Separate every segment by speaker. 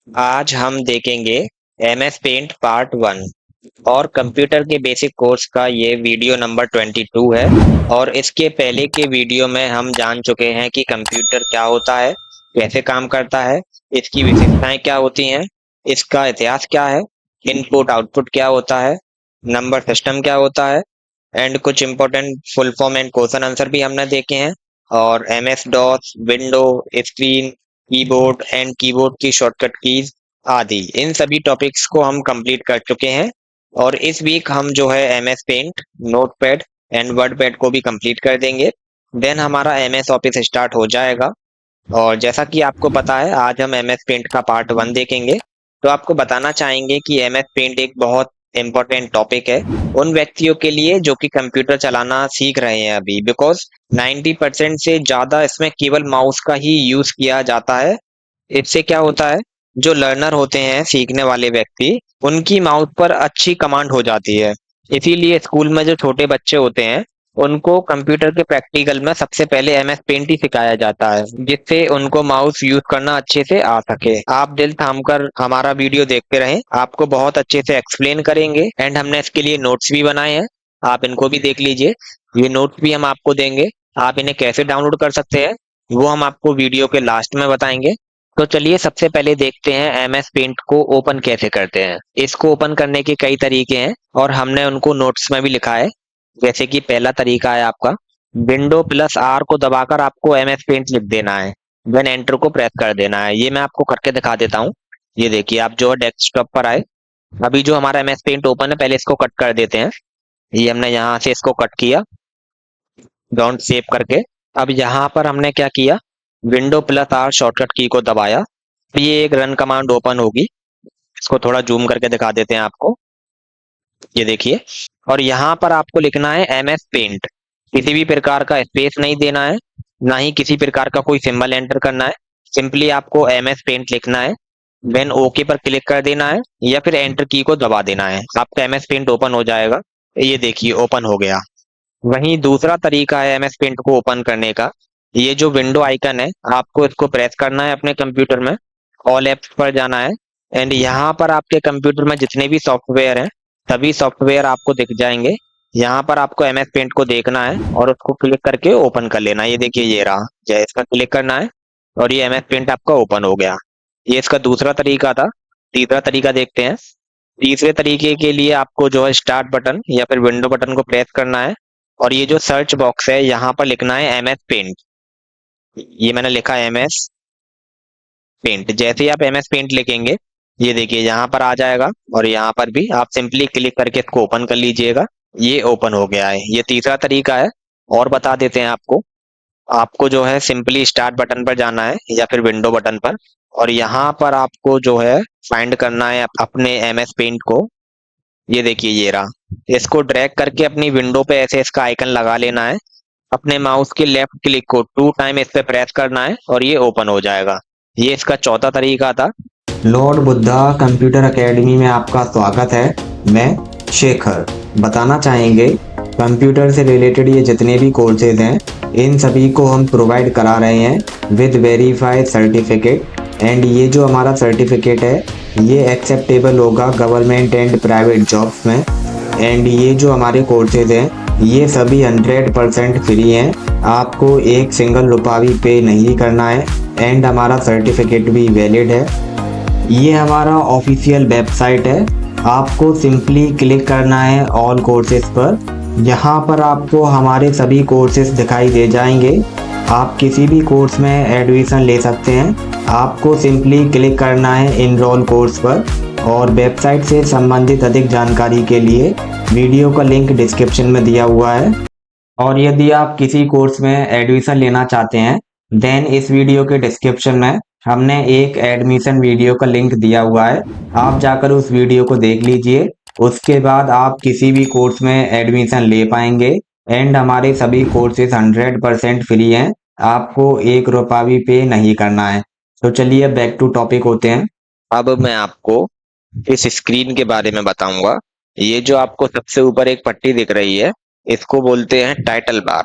Speaker 1: आज हम देखेंगे MS पेंट पार्ट 1 और कंप्यूटर के बेसिक कोर्स का ये वीडियो नंबर 22 है। और इसके पहले के वीडियो में हम जान चुके हैं कि कंप्यूटर क्या होता है, कैसे काम करता है, इसकी विशेषताएं क्या होती हैं, इसका इतिहास क्या है, इनपुट आउटपुट क्या होता है, नंबर सिस्टम क्या होता है, एंड कुछ important full form and question answer भी हमने देखे हैं। और MS DOS, window, screen, keyboard and keyboard की शॉर्टकट कीज आदि इन सभी टॉपिक्स को हम कंप्लीट कर चुके हैं। और इस वीक हम जो है MS paint, notepad and WordPad को भी कंप्लीट कर देंगे। देन हमारा MS ऑफिस स्टार्ट हो जाएगा। और जैसा कि आपको पता है आज हम MS पेंट का पार्ट 1 देखेंगे। तो आपको बताना चाहेंगे कि MS पेंट एक बहुत इम्पोर्टेंट टॉपिक है उन व्यक्तियों के लिए जो कि कंप्यूटर चलाना सीख रहे हैं अभी, बिकॉज 90% से ज्यादा इसमें केवल माउस का ही यूज किया जाता है। इससे क्या होता है, जो लर्नर होते हैं, सीखने वाले व्यक्ति, उनकी माउथ पर अच्छी कमांड हो जाती है। इसीलिए स्कूल में जो छोटे बच्चे होते हैं उनको कंप्यूटर के प्रैक्टिकल में सबसे पहले MS पेंट ही सिखाया जाता है, जिससे उनको माउस यूज करना अच्छे से आ सके। आप दिल थाम कर हमारा वीडियो देखते रहें, आपको बहुत अच्छे से एक्सप्लेन करेंगे एंड हमने इसके लिए नोट्स भी बनाए हैं। आप इनको भी देख लीजिए, ये नोट्स भी हम आपको देंगे। आप इन्हें कैसे डाउनलोड कर सकते हैं वो हम आपको वीडियो के लास्ट में बताएंगे। तो चलिए सबसे पहले देखते हैं MS पेंट को ओपन कैसे करते हैं। इसको ओपन करने के कई तरीके हैं और हमने उनको नोट्स में भी लिखा है। जैसे कि पहला तरीका है आपका विंडो प्लस R को दबाकर आपको MS पेंट लिख देना है, देन एंटर को प्रेस कर देना है। ये मैं आपको करके दिखा देता हूँ। ये देखिए, आप जो है डेस्कटॉप पर आए, अभी जो हमारा MS पेंट ओपन है पहले इसको कट कर देते हैं। ये हमने यहाँ से इसको कट किया, डोंट सेव करके। अब यहाँ पर हमने क्या किया, विंडो प्लस R शॉर्टकट की को दबाया, तो ये एक रन कमांड ओपन होगी। इसको थोड़ा जूम करके दिखा देते हैं आपको, ये देखिए। और यहाँ पर आपको लिखना है MS पेंट, किसी भी प्रकार का स्पेस नहीं देना है, ना ही किसी प्रकार का कोई सिंबल एंटर करना है। सिंपली आपको MS पेंट लिखना है, देन ओके पर क्लिक कर देना है या फिर एंटर की को दबा देना है, आपका MS पेंट ओपन हो जाएगा। ये देखिए ओपन हो गया। वहीं दूसरा तरीका है MS पेंट को ओपन करने का, ये जो विंडो आइकन है आपको इसको प्रेस करना है अपने कंप्यूटर में, ऑल एप्स पर जाना है एंड यहाँ पर आपके कंप्यूटर में जितने भी सॉफ्टवेयर हैं सभी सॉफ्टवेयर आपको दिख जाएंगे। यहाँ पर आपको MS पेंट को देखना है और उसको क्लिक करके ओपन कर लेना है। ये देखिए ये रहा, जय इसका क्लिक करना है और ये MS पेंट आपका ओपन हो गया। ये इसका दूसरा तरीका था। तीसरा तरीका देखते हैं। तीसरे तरीके के लिए आपको जो है स्टार्ट बटन या फिर विंडो बटन को प्रेस करना है और ये जो सर्च बॉक्स है यहाँ पर लिखना है MS पेंट। ये मैंने लिखा है MS पेंट। जैसे ही आप MS पेंट लिखेंगे ये देखिए यहाँ पर आ जाएगा और यहाँ पर भी आप सिंपली क्लिक करके इसको ओपन कर लीजिएगा। ये ओपन हो गया है। ये तीसरा तरीका है। और बता देते हैं आपको, आपको जो है सिंपली स्टार्ट बटन पर जाना है या फिर विंडो बटन पर और यहाँ पर आपको जो है फाइंड करना है अपने MS पेंट को। ये देखिए ये रहा, इसको ड्रैग करके अपनी विंडो पे ऐसे इसका आइकन लगा लेना है। अपने माउस के लेफ्ट क्लिक को 2 टाइम इस पे प्रेस करना है और ये ओपन हो जाएगा। ये इसका चौथा तरीका था।
Speaker 2: लॉर्ड बुद्धा कंप्यूटर एकेडमी में आपका स्वागत है। मैं शेखर बताना चाहेंगे कंप्यूटर से रिलेटेड ये जितने भी कोर्सेज हैं इन सभी को हम प्रोवाइड करा रहे हैं विद वेरीफाइड सर्टिफिकेट। एंड ये जो हमारा सर्टिफिकेट है ये एक्सेप्टेबल होगा गवर्नमेंट एंड प्राइवेट जॉब्स में। एंड ये जो हमारे कोर्सेज हैं ये सभी 100% फ्री हैं, आपको एक सिंगल रुपया भी पे नहीं करना है एंड हमारा सर्टिफिकेट भी वैलिड है। ये हमारा ऑफिशियल वेबसाइट है, आपको सिंपली क्लिक करना है ऑल कोर्सेज पर। यहाँ पर आपको हमारे सभी कोर्सेज दिखाई दे जाएंगे। आप किसी भी कोर्स में एडमिशन ले सकते हैं, आपको सिंपली क्लिक करना है इनरोल कोर्स पर। और वेबसाइट से संबंधित अधिक जानकारी के लिए वीडियो का लिंक डिस्क्रिप्शन में दिया हुआ है। और यदि आप किसी कोर्स में एडमिशन लेना चाहते हैं देन इस वीडियो के डिस्क्रिप्शन में हमने एक एडमिशन वीडियो का लिंक दिया हुआ है, आप जाकर उस वीडियो को देख लीजिए। उसके बाद आप किसी भी कोर्स में एडमिशन ले पाएंगे एंड हमारे सभी कोर्सेज 100% फ्री हैं, आपको एक रुपया भी पे नहीं करना है। तो चलिए बैक टू टॉपिक होते हैं।
Speaker 1: अब मैं आपको इस स्क्रीन के बारे में बताऊंगा। ये जो आपको सबसे ऊपर एक पट्टी दिख रही है इसको बोलते हैं टाइटल बार।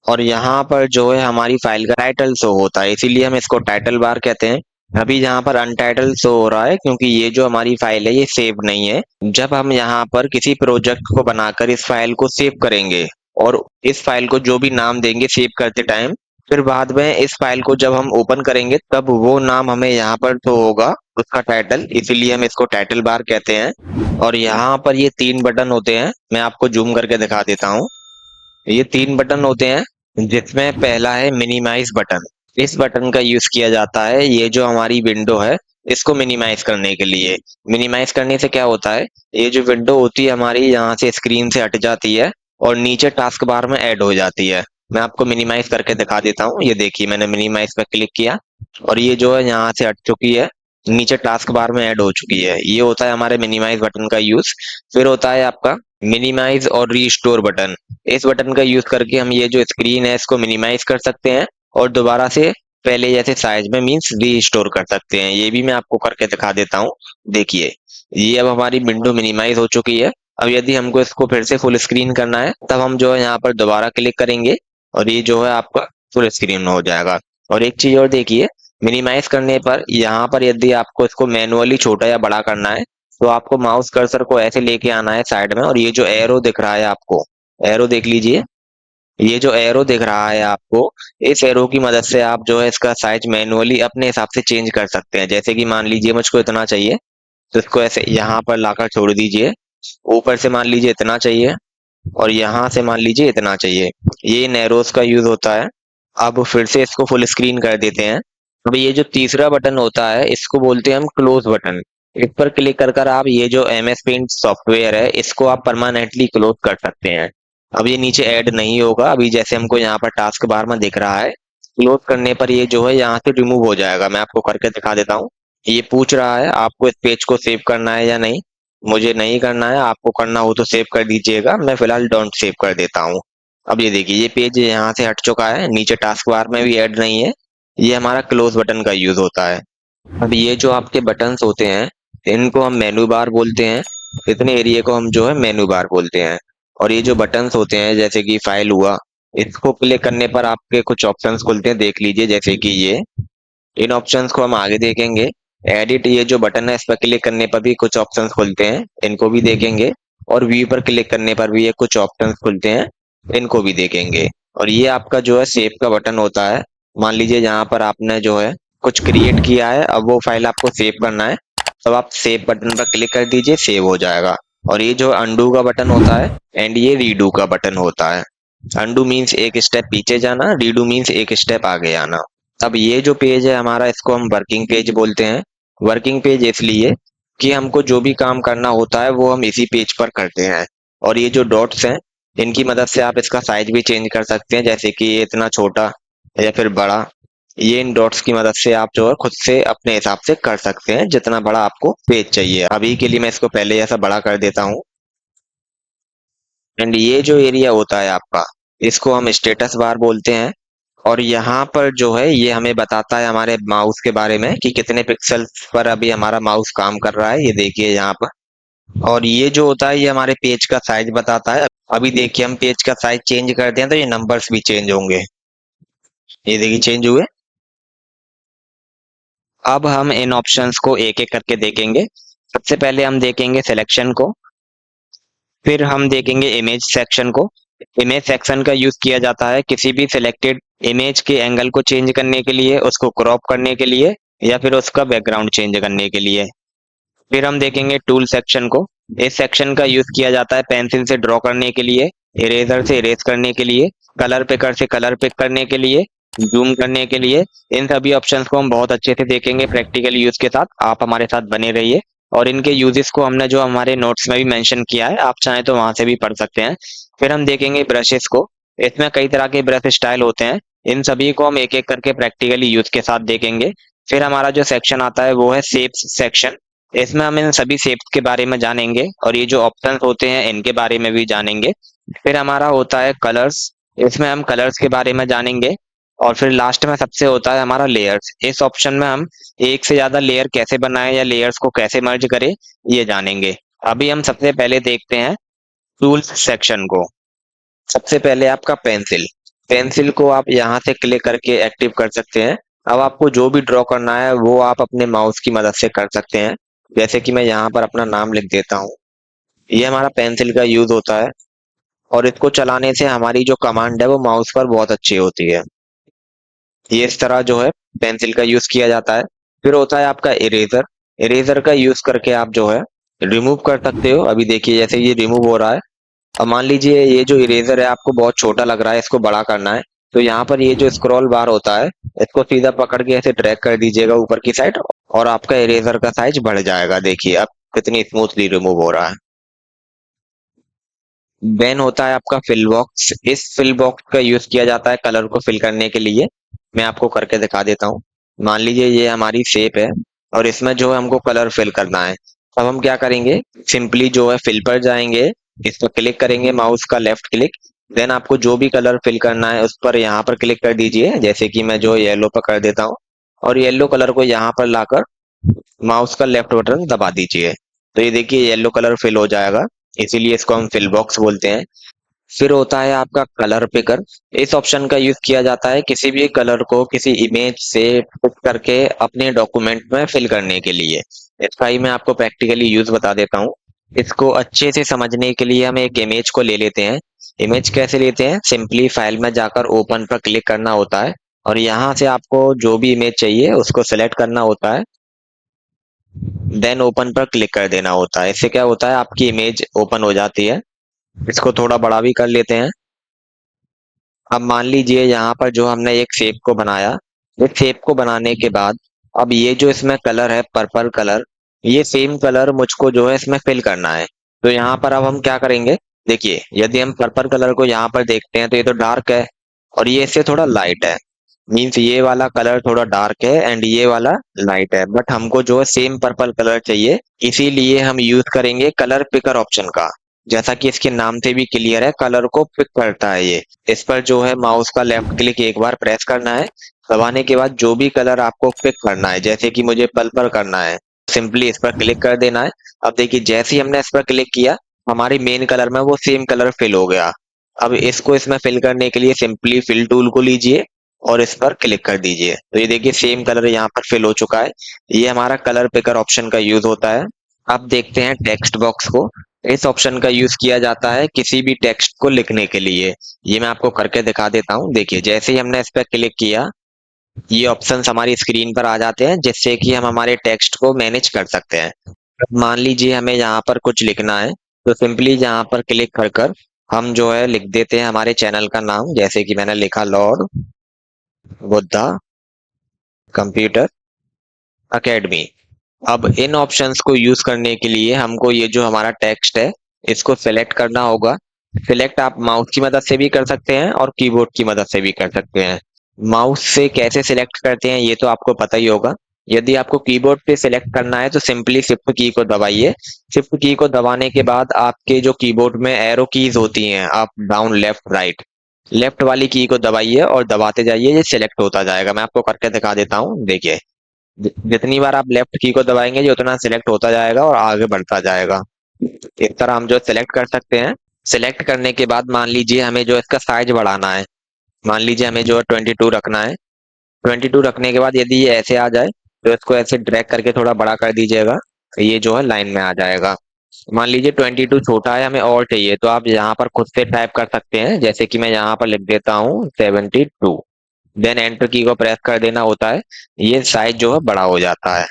Speaker 1: और यहाँ पर जो है हमारी फाइल का टाइटल शो होता है, इसीलिए हम इसको टाइटल बार कहते हैं। अभी यहाँ पर अनटाइटल शो हो रहा है क्योंकि ये जो हमारी फाइल है ये सेव नहीं है। जब हम यहाँ पर किसी प्रोजेक्ट को बनाकर इस फाइल को सेव करेंगे और इस फाइल को जो भी नाम देंगे सेव करते टाइम, फिर बाद में इस फाइल को जब हम ओपन करेंगे तब वो नाम हमें यहाँ पर शो होगा, उसका टाइटल, इसीलिए हम इसको टाइटल बार कहते हैं। और यहाँ पर ये 3 बटन होते हैं, मैं आपको जूम करके दिखा देता हूँ। ये 3 बटन होते हैं जिसमें पहला है मिनिमाइज बटन। इस बटन का यूज किया जाता है ये जो हमारी विंडो है इसको मिनिमाइज करने के लिए। मिनिमाइज करने से क्या होता है, ये जो विंडो होती है हमारी यहाँ से स्क्रीन से हट जाती है और नीचे टास्क बार में ऐड हो जाती है। मैं आपको मिनिमाइज करके दिखा देता हूँ। ये देखिए मैंने मिनिमाइज पर क्लिक किया और ये जो है यहाँ से हट चुकी है, नीचे टास्क बार में ऐड हो चुकी है। ये होता है हमारे मिनिमाइज बटन का यूज। फिर होता है आपका मिनिमाइज और रीस्टोर बटन। इस बटन का यूज करके हम ये जो स्क्रीन है इसको मिनिमाइज कर सकते हैं और दोबारा से पहले जैसे साइज में मीन्स रीस्टोर कर सकते हैं। ये भी मैं आपको करके दिखा देता हूँ। देखिए ये अब हमारी विंडो मिनिमाइज हो चुकी है। अब यदि हमको इसको फिर से फुल स्क्रीन करना है तब हम जो है यहाँ पर दोबारा क्लिक करेंगे और ये जो है आपका फुल स्क्रीन हो जाएगा। और एक चीज और देखिए, मिनिमाइज करने पर यहाँ पर यदि आपको इसको मैनुअली छोटा या बड़ा करना है तो आपको माउस कर्सर को ऐसे लेके आना है साइड में और ये जो एरो दिख रहा है आपको, एरो देख लीजिए, ये जो एरो दिख रहा है आपको, इस एरो की मदद से आप जो है इसका साइज मैनुअली अपने हिसाब से चेंज कर सकते हैं। जैसे कि मान लीजिए मुझको इतना चाहिए तो इसको ऐसे यहाँ पर लाकर छोड़ दीजिए। ऊपर से मान लीजिए इतना चाहिए और यहाँ से मान लीजिए इतना चाहिए। ये इन एरोस का यूज होता है। अब फिर से इसको फुल स्क्रीन कर देते हैं। अब ये जो तीसरा बटन होता है इसको बोलते हैं हम क्लोज बटन। इस पर क्लिक कर कर आप ये जो एमएस पेंट सॉफ्टवेयर है इसको आप परमानेंटली क्लोज कर सकते हैं। अब ये नीचे ऐड नहीं होगा, अभी जैसे हमको यहाँ पर टास्क बार में दिख रहा है, क्लोज करने पर ये जो है यहाँ से रिमूव हो जाएगा। मैं आपको करके दिखा देता हूँ। ये पूछ रहा है आपको इस पेज को सेव करना है या नहीं। मुझे नहीं करना है, आपको करना हो तो सेव कर दीजिएगा। मैं फिलहाल डोंट सेव कर देता हूँ। अब ये देखिए ये पेज यहाँ से हट चुका है, नीचे टास्क बार में भी ऐड नहीं है। ये हमारा क्लोज बटन का यूज होता है। अब ये जो आपके बटन्स होते हैं इनको हम मेनू बार बोलते हैं। इतने एरिया को हम जो है मेनू बार बोलते हैं। और ये जो बटन्स होते हैं जैसे कि फाइल हुआ, इसको क्लिक करने पर आपके कुछ ऑप्शंस खुलते हैं, देख लीजिए जैसे कि ये। इन ऑप्शंस को हम आगे देखेंगे। एडिट ये जो बटन है इस पर क्लिक करने पर भी कुछ ऑप्शंस खुलते हैं, इनको भी देखेंगे। और व्यू पर क्लिक करने पर भी ये कुछ ऑप्शंस खुलते हैं, इनको भी देखेंगे। और ये आपका जो है सेव का बटन होता है। मान लीजिए यहाँ पर आपने जो है कुछ क्रिएट किया है, अब वो फाइल आपको सेव करना है, तब आप सेव बटन पर क्लिक कर दीजिए, सेव हो जाएगा। और ये जो अंडू का बटन होता है एंड ये रीडू का बटन होता है। अंडू मीन्स एक स्टेप पीछे जाना, रीडू मीन्स एक स्टेप आगे आना। अब ये जो पेज है हमारा इसको हम वर्किंग पेज बोलते हैं। वर्किंग पेज इसलिए कि हमको जो भी काम करना होता है वो हम इसी पेज पर करते हैं। और ये जो डॉट्स हैं इनकी मदद से आप इसका साइज भी चेंज कर सकते हैं, जैसे कि ये इतना छोटा या फिर बड़ा। ये इन डॉट्स की मदद से आप जो है खुद से अपने हिसाब से कर सकते हैं जितना बड़ा आपको पेज चाहिए। अभी के लिए मैं इसको पहले ऐसा बड़ा कर देता हूँ। एंड ये जो एरिया होता है आपका इसको हम स्टेटस बार बोलते हैं। और यहाँ पर जो है ये हमें बताता है हमारे माउस के बारे में कि कितने पिक्सल पर अभी हमारा माउस काम कर रहा है, ये देखिए यहाँ पर। और ये जो होता है ये हमारे पेज का साइज बताता है। अभी देखिए हम पेज का साइज चेंज करते हैं तो ये नंबर्स भी चेंज होंगे, ये देखिए चेंज हुए। अब हम इन ऑप्शंस को एक एक करके देखेंगे। सबसे पहले हम देखेंगे सिलेक्शन को, फिर हम देखेंगे इमेज सेक्शन को। इमेज सेक्शन का यूज किया जाता है किसी भी सिलेक्टेड इमेज के एंगल को चेंज करने के लिए, उसको क्रॉप करने के लिए या फिर उसका बैकग्राउंड चेंज करने के लिए। फिर हम देखेंगे टूल सेक्शन को। इस सेक्शन का यूज किया जाता है पेंसिल से ड्रॉ करने के लिए, इरेजर से इरेज करने के लिए, कलर पिकर से कलर पिक करने के लिए, जूम करने के लिए। इन सभी ऑप्शंस को हम बहुत अच्छे से देखेंगे प्रैक्टिकल यूज के साथ। आप हमारे साथ बने रहिए। और इनके यूजेस को हमने जो हमारे नोट्स में भी मेंशन किया है, आप चाहें तो वहां से भी पढ़ सकते हैं। फिर हम देखेंगे ब्रशेस को। इसमें कई तरह के ब्रश स्टाइल होते हैं, इन सभी को हम एक एक करके प्रैक्टिकली यूज के साथ देखेंगे। फिर हमारा जो सेक्शन आता है वो है शेप्स सेक्शन। इसमें हम इन सभी शेप्स के बारे में जानेंगे और ये जो ऑप्शंस होते हैं इनके बारे में भी जानेंगे। फिर हमारा होता है कलर्स। इसमें हम कलर्स के बारे में जानेंगे। और फिर लास्ट में सबसे होता है हमारा लेयर्स। इस ऑप्शन में हम एक से ज्यादा लेयर कैसे बनाएं या लेयर्स को कैसे मर्ज करें ये जानेंगे। अभी हम सबसे पहले देखते हैं टूल्स सेक्शन को। सबसे पहले आपका पेंसिल। पेंसिल को आप यहाँ से क्लिक करके एक्टिव कर सकते हैं। अब आपको जो भी ड्रॉ करना है वो आप अपने माउस की मदद से कर सकते हैं। जैसे कि मैं यहाँ पर अपना नाम लिख देता हूँ। ये हमारा पेंसिल का यूज होता है और इसको चलाने से हमारी जो कमांड है वो माउस पर बहुत अच्छी होती है। ये इस तरह जो है पेंसिल का यूज किया जाता है। फिर होता है आपका इरेजर। इरेजर का यूज करके आप जो है रिमूव कर सकते हो। अभी देखिए जैसे ये रिमूव हो रहा है। अब मान लीजिए ये जो इरेजर है आपको बहुत छोटा लग रहा है, इसको बड़ा करना है। तो यहाँ पर ये जो स्क्रॉल बार होता है, इसको सीधा पकड़ के ऐसे ड्रैग कर दीजिएगा ऊपर की साइड और आपका इरेजर का साइज बढ़ जाएगा। देखिए अब कितनी स्मूथली रिमूव हो रहा है। देन होता है आपका फिल बॉक्स। इस फिल बॉक्स का यूज किया जाता है कलर को फिल करने के लिए। मैं आपको करके दिखा देता हूँ। मान लीजिए ये हमारी शेप है और इसमें जो है हमको कलर फिल करना है। अब हम क्या करेंगे, सिंपली जो है फिल पर जाएंगे, इस पर क्लिक करेंगे, माउस का लेफ्ट क्लिक। देन आपको जो भी कलर फिल करना है उस पर यहाँ पर क्लिक कर दीजिए। जैसे कि मैं जो येलो पर कर देता हूँ और येलो कलर को यहाँ पर लाकर माउस का लेफ्ट बटन दबा दीजिए। तो ये देखिए येलो कलर फिल हो जाएगा। इसीलिए इसको हम फिल बॉक्स बोलते हैं। फिर होता है आपका कलर पिकर। इस ऑप्शन का यूज किया जाता है किसी भी कलर को किसी इमेज से पिक करके अपने डॉक्यूमेंट में फिल करने के लिए। इसका ही मैं आपको प्रैक्टिकली यूज बता देता हूँ। इसको अच्छे से समझने के लिए हम एक इमेज को ले लेते हैं। इमेज कैसे लेते हैं, सिंपली फाइल में जाकर ओपन पर क्लिक करना होता है और यहाँ से आपको जो भी इमेज चाहिए उसको सेलेक्ट करना होता है। देन ओपन पर क्लिक कर देना होता है। इससे क्या होता है, आपकी इमेज ओपन हो जाती है। इसको थोड़ा बड़ा भी कर लेते हैं। अब मान लीजिए यहाँ पर जो हमने एक शेप को बनाया, इस शेप को बनाने के बाद अब ये जो इसमें कलर है पर्पल कलर, ये सेम कलर मुझको जो है इसमें फिल करना है। तो यहाँ पर अब हम क्या करेंगे, देखिए यदि हम पर्पल कलर को यहाँ पर देखते हैं तो ये तो डार्क है और ये इससे थोड़ा लाइट है। मीन्स ये वाला कलर थोड़ा डार्क है एंड ये वाला लाइट है, बट हमको जो है सेम पर्पल कलर चाहिए। इसीलिए हम यूज करेंगे कलर पिकर ऑप्शन का। जैसा कि इसके नाम से भी क्लियर है, कलर को पिक करता है ये। इस पर जो है माउस का लेफ्ट क्लिक एक बार प्रेस करना है। दबाने के बाद जो भी कलर आपको पिक करना है, जैसे कि मुझे पर्पल करना है, सिंपली इस पर क्लिक कर देना है। अब देखिए जैसे ही हमने इस पर क्लिक किया, हमारी मेन कलर में वो सेम कलर फिल हो गया। अब इसको इसमें फिल करने के लिए सिंपली फिल टूल को लीजिए और इस पर क्लिक कर दीजिए। तो ये देखिए सेम कलर यहाँ पर फिल हो चुका है। ये हमारा कलर पिकर ऑप्शन का यूज होता है। अब देखते हैं टेक्स्ट बॉक्स को। इस ऑप्शन का यूज किया जाता है किसी भी टेक्स्ट को लिखने के लिए। ये मैं आपको करके दिखा देता हूँ। देखिए जैसे ही हमने इस पर क्लिक किया, ये ऑप्शंस हमारी स्क्रीन पर आ जाते हैं जिससे कि हम हमारे टेक्स्ट को मैनेज कर सकते हैं। मान लीजिए हमें यहाँ पर कुछ लिखना है, तो सिंपली यहाँ पर क्लिक कर कर हम जो है लिख देते हैं हमारे चैनल का नाम। जैसे कि मैंने लिखा लॉर्ड बुद्धा कंप्यूटर एकेडमी। अब इन ऑप्शंस को यूज करने के लिए हमको ये जो हमारा टेक्स्ट है इसको सिलेक्ट करना होगा। सिलेक्ट आप माउस की मदद से भी कर सकते हैं और कीबोर्ड की मदद से भी कर सकते हैं। माउस से कैसे सिलेक्ट करते हैं ये तो आपको पता ही होगा। यदि आपको कीबोर्ड पे सिलेक्ट करना है तो सिंपली शिफ्ट की को दबाइए। शिफ्ट की को दबाने के बाद आपके जो कीबोर्ड में एरो कीज होती हैं, up down left right, left वाली की को दबाइए और दबाते जाइए, ये सिलेक्ट होता जाएगा। मैं आपको करके दिखा देता हूँ। देखिए जितनी बार आप लेफ्ट की को दबाएंगे ये उतना सिलेक्ट होता जाएगा और आगे बढ़ता जाएगा। इस तरह हम जो सिलेक्ट कर सकते हैं। सिलेक्ट करने के बाद मान लीजिए हमें जो इसका साइज बढ़ाना है, मान लीजिए हमें जो है 22 रखना है। 22 रखने के बाद यदि ये ऐसे आ जाए तो इसको ऐसे ड्रैग करके थोड़ा बड़ा कर दीजिएगा, तो ये जो है लाइन में आ जाएगा। मान लीजिए 22 छोटा है, हमें और चाहिए, तो आप यहाँ पर खुद से टाइप कर सकते हैं। जैसे कि मैं यहाँ पर लिख देता हूँ 72। देन एंटर की को प्रेस कर देना होता है। ये साइज जो है बड़ा हो जाता है।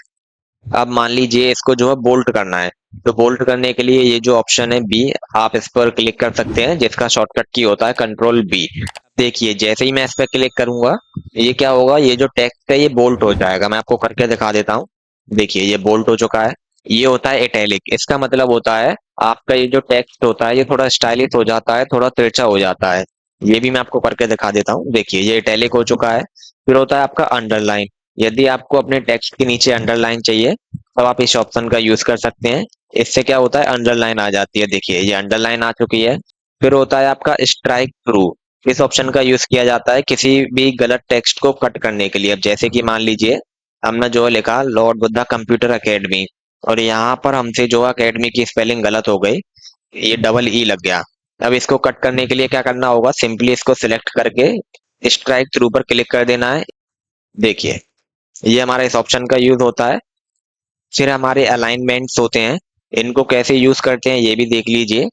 Speaker 1: अब मान लीजिए इसको जो है बोल्ट करना है, तो बोल्ट करने के लिए ये जो ऑप्शन है बी, आप इस पर क्लिक कर सकते हैं जिसका शॉर्टकट की होता है कंट्रोल बी। देखिए जैसे ही मैं इस पर क्लिक करूंगा, ये क्या होगा, ये जो टेक्स्ट है ये बोल्ट हो जाएगा। मैं आपको करके दिखा देता हूँ। देखिए ये बोल्ट हो चुका है। ये होता है इटैलिक। इसका मतलब होता है आपका ये जो टेक्स्ट होता है ये थोड़ा स्टाइलिश हो जाता है, थोड़ा तिरछा हो जाता है। ये भी मैं आपको करके दिखा देता हूँ। देखिए ये इटैलिक हो चुका है। फिर होता है आपका अंडरलाइन। यदि आपको अपने टेक्स्ट के नीचे अंडरलाइन चाहिए तब आप इस ऑप्शन का यूज कर सकते हैं। इससे क्या होता है, अंडरलाइन आ जाती है। देखिए ये अंडरलाइन आ चुकी है। फिर होता है आपका स्ट्राइक थ्रू। इस ऑप्शन का यूज किया जाता है किसी भी गलत टेक्स्ट को कट करने के लिए। अब जैसे कि मान लीजिए हमने जो लिखा लॉर्ड बुद्धा कंप्यूटर एकेडमी और यहाँ पर हमसे जो एकेडमी की स्पेलिंग गलत हो गई, ये डबल ई लग गया। अब इसको कट करने के लिए क्या करना होगा, सिंपली इसको सिलेक्ट करके स्ट्राइक थ्रू पर क्लिक कर देना है। देखिए ये हमारा इस ऑप्शन का यूज होता है। फिर हमारे अलाइनमेंट्स होते हैं, इनको कैसे यूज करते हैं ये भी देख लीजिए।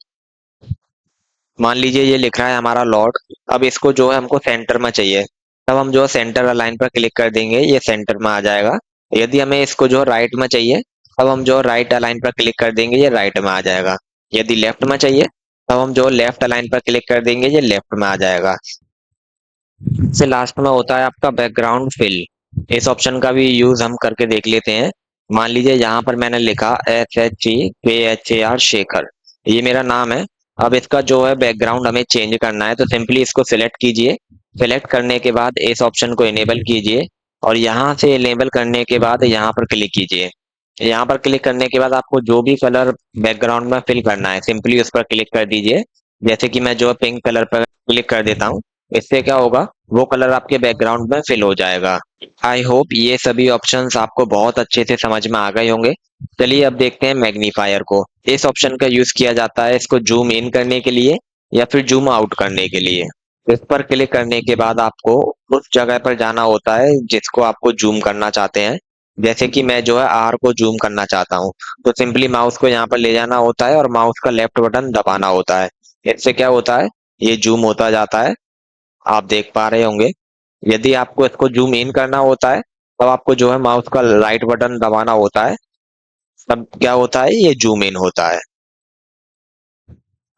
Speaker 1: मान लीजिए ये लिख रहा है हमारा लॉर्ड, अब इसको जो है हमको सेंटर में चाहिए, तब हम जो है सेंटर अलाइन पर क्लिक कर देंगे, ये सेंटर में आ जाएगा। यदि हमें इसको जो राइट में चाहिए, तब हम जो राइट अलाइन पर क्लिक कर देंगे, ये राइट में आ जाएगा। यदि लेफ्ट में चाहिए, तब हम जो लेफ्ट अलाइन पर क्लिक कर देंगे, ये लेफ्ट में आ जाएगा। सबसे लास्ट में होता है आपका बैकग्राउंड फिल। इस ऑप्शन का भी यूज हम करके देख लेते हैं। मान लीजिए यहाँ पर मैंने लिखा SHEKHAR शेखर, ये मेरा नाम है। अब इसका जो है बैकग्राउंड हमें चेंज करना है, तो सिंपली इसको सिलेक्ट कीजिए। सिलेक्ट करने के बाद इस ऑप्शन को इनेबल कीजिए, और यहाँ से इनेबल करने के बाद यहाँ पर क्लिक कीजिए। यहाँ पर क्लिक करने के बाद आपको जो भी कलर बैकग्राउंड में फिल करना है, सिंपली उस पर क्लिक कर दीजिए। जैसे कि मैं जो पिंक कलर पर क्लिक कर देता हूँ, इससे क्या होगा, वो कलर आपके बैकग्राउंड में फिल हो जाएगा। आई होप ये सभी ऑप्शंस आपको बहुत अच्छे से समझ में आ गए होंगे। चलिए अब देखते हैं मैग्नीफायर को। इस ऑप्शन का यूज किया जाता है इसको जूम इन करने के लिए या फिर जूम आउट करने के लिए। इस पर क्लिक करने के बाद आपको उस जगह पर जाना होता है जिसको आपको जूम करना चाहते हैं। जैसे कि मैं जो है आर को जूम करना चाहता हूँ, तो सिंपली माउस को यहाँ पर ले जाना होता है और माउस का लेफ्ट बटन दबाना होता है। इससे क्या होता है, ये जूम होता जाता है, आप देख पा रहे होंगे। यदि आपको इसको जूम इन करना होता है, तब आपको जो है माउस का राइट बटन दबाना होता है, तब क्या होता है, ये जूम इन होता है।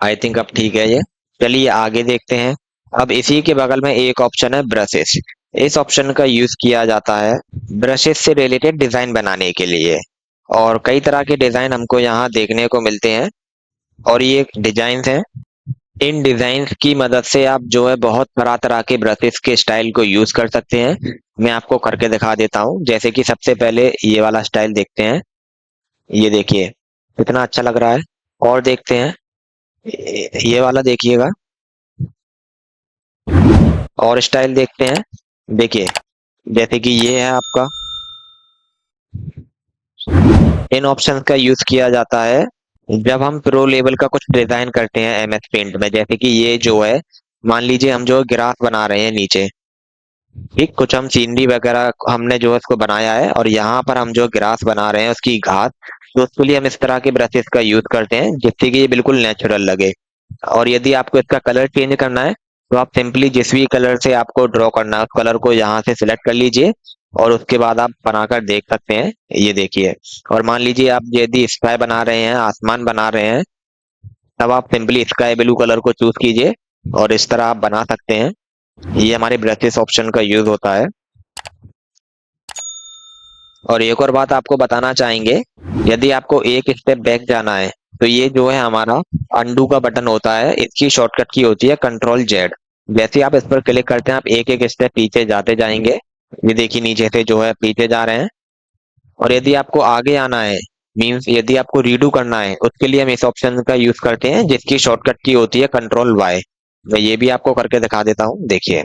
Speaker 1: आई थिंक अब ठीक है ये। चलिए आगे देखते हैं। अब इसी के बगल में एक ऑप्शन है ब्रशेस। इस ऑप्शन का यूज किया जाता है ब्रशेस से रिलेटेड डिजाइन बनाने के लिए, और कई तरह के डिजाइन हमको यहाँ देखने को मिलते हैं। और ये डिजाइन हैं, इन डिजाइन्स की मदद से आप जो है बहुत तरह तरह के ब्रशेस के स्टाइल को यूज कर सकते हैं। मैं आपको करके दिखा देता हूँ। जैसे कि सबसे पहले ये वाला स्टाइल देखते हैं, ये देखिए कितना अच्छा लग रहा है। और देखते हैं ये वाला, देखिएगा। और स्टाइल देखते हैं, देखिए जैसे कि ये है आपका। इन ऑप्शंस का यूज किया जाता है जब हम प्रो लेवल का कुछ डिजाइन करते हैं MS पेंट में। जैसे कि ये जो है, मान लीजिए हम जो ग्राफ बना रहे हैं नीचे, ठीक, कुछ हम सीनरी वगैरह हमने जो है इसको बनाया है, और यहाँ पर हम जो ग्रास बना रहे हैं उसकी घात, तो उसके लिए हम इस तरह के ब्रशेस का यूज करते हैं जिससे कि ये बिल्कुल नेचुरल लगे। और यदि आपको इसका कलर चेंज करना है, तो आप सिंपली जिस भी कलर से आपको ड्रॉ करना है, उस कलर को यहाँ से सिलेक्ट कर लीजिए, और उसके बाद आप बनाकर देख सकते हैं। ये देखिए, और मान लीजिए आप यदि स्काई बना रहे हैं, आसमान बना रहे हैं, तब आप सिंपली स्काई ब्लू कलर को चूज कीजिए, और इस तरह आप बना सकते हैं। ये हमारे ब्रशेस ऑप्शन का यूज होता है। और एक और बात आपको बताना चाहेंगे, यदि आपको एक स्टेप बैक जाना है, तो ये जो है हमारा अंडू का बटन होता है, इसकी शॉर्टकट की होती है Ctrl Z। जैसे ही आप इस पर क्लिक करते हैं, आप एक एक स्टेप पीछे जाते जाएंगे। ये देखिए नीचे से जो है पीछे जा रहे हैं। और यदि आपको आगे आना है, मीन्स यदि आपको रीडू करना है, उसके लिए हम इस ऑप्शन का यूज करते हैं जिसकी शॉर्टकट की होती है Ctrl Y। मैं ये भी आपको करके दिखा देता हूँ, देखिए।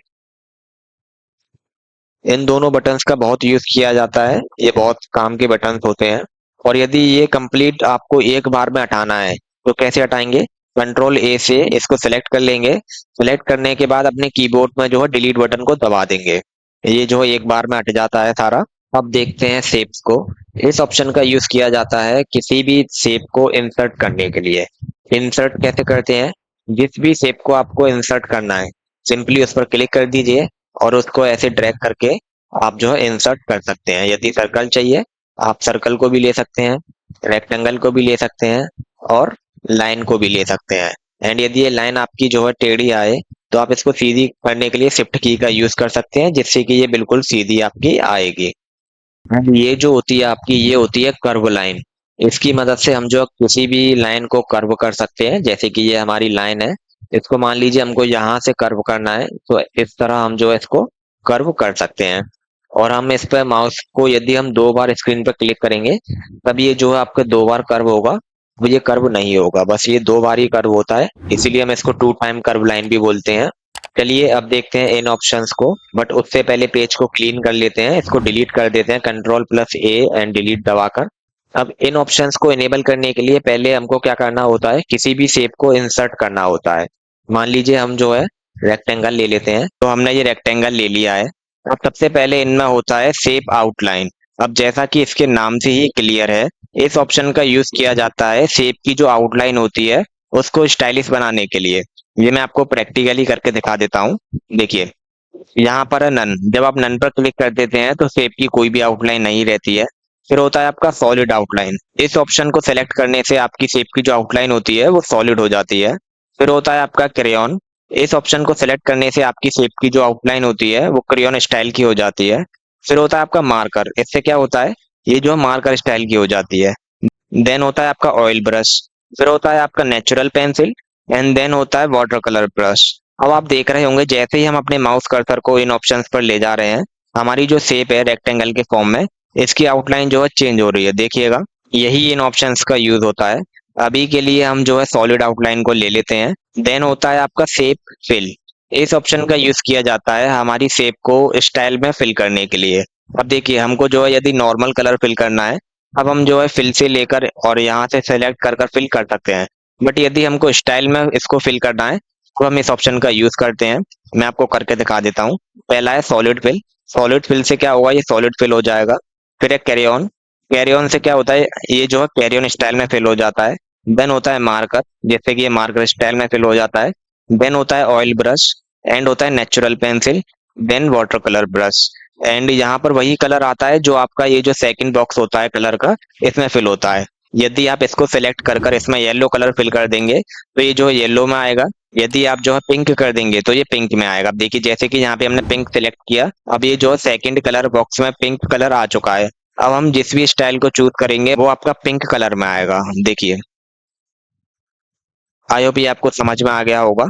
Speaker 1: इन दोनों बटन्स का बहुत यूज किया जाता है, ये बहुत काम के बटन्स होते हैं। और यदि ये कंप्लीट आपको एक बार में हटाना है, तो कैसे हटाएंगे, Ctrl A से इसको सेलेक्ट कर लेंगे। सेलेक्ट करने के बाद अपने कीबोर्ड में जो है डिलीट बटन को दबा देंगे, ये जो है एक बार में हट जाता है सारा। अब देखते हैं शेप्स को। इस ऑप्शन का यूज किया जाता है किसी भी शेप को इंसर्ट करने के लिए। इंसर्ट कैसे करते हैं, जिस भी शेप को आपको इंसर्ट करना है, सिंपली उस पर क्लिक कर दीजिए, और उसको ऐसे ड्रैग करके आप जो है इंसर्ट कर सकते हैं। यदि सर्कल चाहिए, आप सर्कल को भी ले सकते हैं, रेक्टेंगल को भी ले सकते हैं, और लाइन को भी ले सकते हैं। एंड यदि ये लाइन आपकी जो है टेढ़ी आए, तो आप इसको सीधी करने के लिए शिफ्ट की का यूज कर सकते हैं, जिससे कि ये बिल्कुल सीधी आपकी आएगी। एंड ये जो होती है आपकी, ये होती है कर्व लाइन। इसकी मदद से हम जो किसी भी लाइन को कर्व कर सकते हैं। जैसे कि ये हमारी लाइन है, इसको मान लीजिए हमको यहाँ से कर्व करना है, तो इस तरह हम जो है इसको कर्व कर सकते हैं। और हम इस पर माउस को यदि हम 2 बार स्क्रीन पर क्लिक करेंगे, तब ये जो है आपका 2 बार कर्व होगा। वो ये कर्व नहीं होगा, बस ये 2 बार ही कर्व होता है, इसीलिए हम इसको 2 टाइम कर्व लाइन भी बोलते हैं। चलिए अब देखते हैं इन ऑप्शंस को, बट उससे पहले पेज को क्लीन कर लेते हैं, इसको डिलीट कर देते हैं Ctrl+A एंड डिलीट दबाकर। अब इन ऑप्शंस को इनेबल करने के लिए पहले हमको क्या करना होता है, किसी भी शेप को इंसर्ट करना होता है। मान लीजिए हम जो है रेक्टेंगल ले लेते हैं, तो हमने ये रेक्टेंगल ले लिया है। अब सबसे पहले इनमें होता है शेप आउटलाइन। अब जैसा कि इसके नाम से ही क्लियर है, इस ऑप्शन का यूज किया जाता है शेप की जो आउटलाइन होती है उसको स्टाइलिश बनाने के लिए। ये मैं आपको प्रैक्टिकली करके दिखा देता हूँ। देखिए, यहाँ पर है नन। जब आप नन पर क्लिक कर देते हैं तो शेप की कोई भी आउटलाइन नहीं रहती है। फिर होता है आपका सॉलिड आउटलाइन। इस ऑप्शन को सेलेक्ट करने से आपकी शेप की जो आउटलाइन होती है वो सॉलिड हो जाती है। फिर होता है आपका क्रेयॉन। इस ऑप्शन को सेलेक्ट करने से आपकी शेप की जो आउटलाइन होती है वो क्रेयॉन स्टाइल की हो जाती है। फिर होता है आपका मार्कर। इससे क्या होता है, ये जो मार्कर स्टाइल की हो जाती है। देन होता है आपका ऑयल ब्रश। फिर होता है आपका नेचुरल पेंसिल। एंड देन होता है वाटर कलर ब्रश। अब आप देख रहे होंगे जैसे ही हम अपने माउस कर्सर को इन ऑप्शंस पर ले जा रहे हैं, हमारी जो शेप है रेक्टेंगल के फॉर्म में, इसकी आउटलाइन जो है चेंज हो रही है। देखिएगा, यही इन ऑप्शंस का यूज होता है। अभी के लिए हम जो है सॉलिड आउटलाइन को ले लेते हैं। देन होता है आपका शेप फिल। इस ऑप्शन का यूज किया जाता है हमारी शेप को स्टाइल में फिल करने के लिए। अब देखिए, हमको जो है यदि नॉर्मल कलर फिल करना है, अब हम जो है फिल से लेकर और यहाँ से सेलेक्ट कर कर फिल कर सकते हैं। बट यदि हमको स्टाइल में इसको फिल करना है तो हम इस ऑप्शन का यूज करते हैं। मैं आपको करके दिखा देता हूँ। पहला है सॉलिड फिल। सॉलिड फिल से क्या होगा, ये सॉलिड फिल हो जाएगा। फिर है कैरी ऑन। कैरी ऑन से क्या होता है, ये जो है कैरी ऑन स्टाइल में फिल हो जाता है। देन होता है मार्कर, जैसे कि ये मार्कर स्टाइल में फिल हो जाता है। देन होता है ऑयल ब्रश। एंड होता है natural pencil. Then water colour brush. And यहाँ पर वही कलर आता है जो आपका ये जो सेकंड बॉक्स होता है कलर का, इसमें फिल होता है। यदि आप इसको सिलेक्ट कर कर इसमें येलो कलर फिल कर देंगे तो ये जो है येलो में आएगा। यदि आप जो है पिंक कर देंगे तो ये पिंक में आएगा। अब देखिए, जैसे कि यहाँ पे हमने पिंक सिलेक्ट किया, अब ये जो है सेकंड कलर बॉक्स में पिंक कलर आ चुका है। अब हम जिस भी स्टाइल को चूज करेंगे वो आपका पिंक कलर में आएगा। देखिए, आई होप ये आपको समझ में आ गया होगा।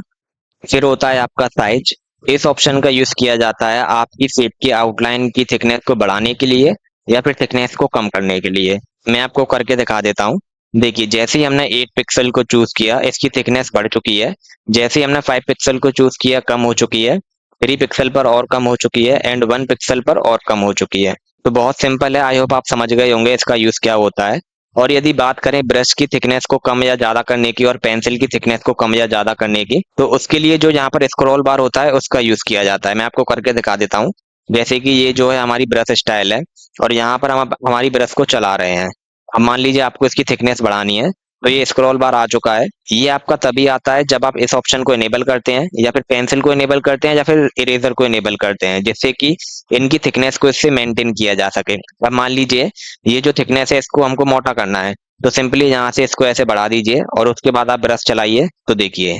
Speaker 1: फिर होता है आपका साइज। इस ऑप्शन का यूज किया जाता है आपकी शेप की आउटलाइन की थिकनेस को बढ़ाने के लिए या फिर थिकनेस को कम करने के लिए। मैं आपको करके दिखा देता हूँ। देखिए, जैसे ही हमने 8 पिक्सल को चूज किया, इसकी थिकनेस बढ़ चुकी है। जैसे ही हमने 5 पिक्सल को चूज किया, कम हो चुकी है। 3 पिक्सल पर और कम हो चुकी है। एंड 1 पिक्सल पर और कम हो चुकी है। तो बहुत सिंपल है, आई होप आप समझ गए होंगे इसका यूज क्या होता है। और यदि बात करें ब्रश की थिकनेस को कम या ज्यादा करने की और पेंसिल की थिकनेस को कम या ज्यादा करने की, तो उसके लिए जो यहाँ पर स्क्रॉल बार होता है उसका यूज किया जाता है। मैं आपको करके दिखा देता हूँ। जैसे कि ये जो है हमारी ब्रश स्टाइल है और यहाँ पर हम हमारी ब्रश को चला रहे हैं। अब मान लीजिए आपको इसकी थिकनेस बढ़ानी है, तो ये स्क्रॉल बार आ चुका है। ये आपका तभी आता है जब आप इस ऑप्शन को इनेबल करते हैं या फिर पेंसिल को इनेबल करते हैं या फिर इरेजर को इनेबल करते हैं, जिससे कि इनकी थिकनेस को इससे मेंटेन किया जा सके। अब मान लीजिए ये जो थिकनेस है इसको हमको मोटा करना है, तो सिंपली यहाँ से इसको ऐसे बढ़ा दीजिए और उसके बाद आप ब्रश चलाइए तो देखिए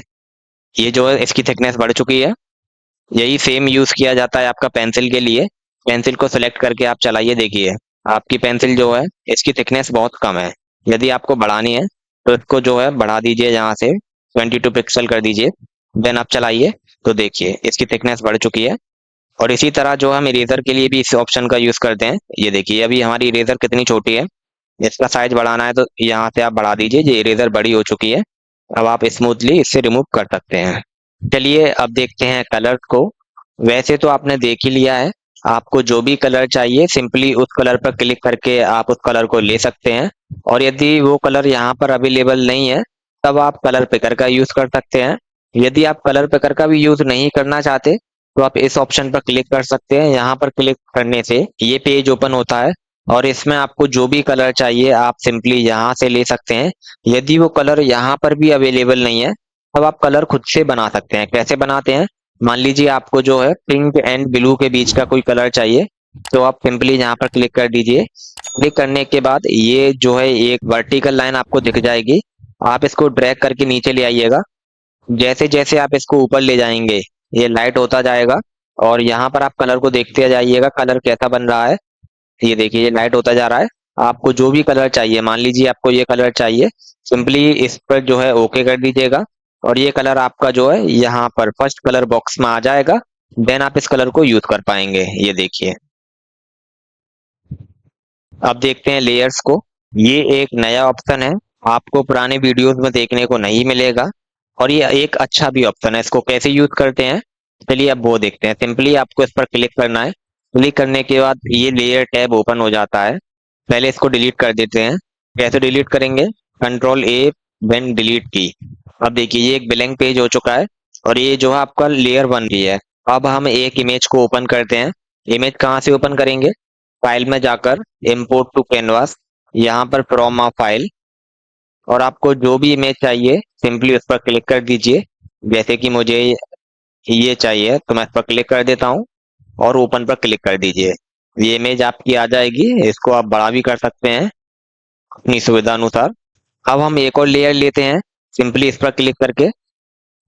Speaker 1: ये जो है इसकी थिकनेस बढ़ चुकी है। यही सेम यूज किया जाता है आपका पेंसिल के लिए। पेंसिल को सिलेक्ट करके आप चलाइए, देखिए आपकी पेंसिल जो है इसकी थिकनेस बहुत कम है। यदि आपको बढ़ानी है तो इसको जो है बढ़ा दीजिए, यहाँ से 22 पिक्सल कर दीजिए। देन आप चलाइए तो देखिए इसकी थिकनेस बढ़ चुकी है। और इसी तरह जो हम इरेजर के लिए भी इस ऑप्शन का यूज करते हैं। ये देखिए अभी हमारी इरेजर कितनी छोटी है। इसका साइज बढ़ाना है तो यहाँ से आप बढ़ा दीजिए, ये इरेजर बड़ी हो चुकी है। अब आप स्मूथली इससे रिमूव कर सकते हैं। चलिए अब देखते हैं कलर को। वैसे तो आपने देख ही लिया है, आपको जो भी कलर चाहिए सिंपली उस कलर पर क्लिक करके आप उस कलर को ले सकते हैं। और यदि वो कलर यहाँ पर अवेलेबल नहीं है तब आप कलर पिकर का यूज कर सकते हैं। यदि आप कलर पिकर का भी यूज नहीं करना चाहते तो आप इस ऑप्शन पर क्लिक कर सकते हैं। यहाँ पर क्लिक करने से ये पेज ओपन होता है और इसमें आपको जो भी कलर चाहिए आप सिंपली यहाँ से ले सकते हैं। यदि वो कलर यहाँ पर भी अवेलेबल नहीं है तब आप कलर खुद से बना सकते हैं। कैसे बनाते हैं, मान लीजिए आपको जो है पिंक एंड ब्लू के बीच का कोई कलर चाहिए, तो आप सिंपली यहाँ पर क्लिक कर दीजिए। क्लिक करने के बाद ये जो है एक वर्टिकल लाइन आपको दिख जाएगी। आप इसको ड्रैग करके नीचे ले आइएगा। जैसे जैसे आप इसको ऊपर ले जाएंगे ये लाइट होता जाएगा और यहाँ पर आप कलर को देखते जाइएगा कलर कैसा बन रहा है। ये देखिए ये लाइट होता जा रहा है। आपको जो भी कलर चाहिए, मान लीजिए आपको ये कलर चाहिए, सिंपली इस पर जो है ओके कर दीजिएगा और ये कलर आपका जो है यहाँ पर फर्स्ट कलर बॉक्स में आ जाएगा। देन आप इस कलर को यूज कर पाएंगे। ये देखिए, अब देखते हैं लेयर्स को। ये एक नया ऑप्शन है, आपको पुराने वीडियोस में देखने को नहीं मिलेगा और ये एक अच्छा भी ऑप्शन है। इसको कैसे यूज करते हैं, चलिए अब वो देखते हैं। सिंपली आपको इस पर क्लिक करना है। क्लिक करने के बाद ये लेयर टैब ओपन हो जाता है। पहले इसको डिलीट कर देते हैं। कैसे डिलीट करेंगे, कंट्रोल ए देन डिलीट की। अब देखिए ये एक ब्लैंक पेज हो चुका है और ये जो है आपका लेयर बन रही है। अब हम एक इमेज को ओपन करते हैं। इमेज कहाँ से ओपन करेंगे? फाइल में जाकर इंपोर्ट टू कैनवास, यहाँ पर फ्रॉम अ फाइल, और आपको जो भी इमेज चाहिए सिंपली उस पर क्लिक कर दीजिए। जैसे कि मुझे ये चाहिए तो मैं इस पर क्लिक कर देता हूँ और ओपन पर क्लिक कर दीजिए। ये इमेज आपकी आ जाएगी। इसको आप बड़ा भी कर सकते हैं अपनी सुविधा अनुसार। अब हम एक और लेयर लेते हैं सिंपली इस पर क्लिक करके।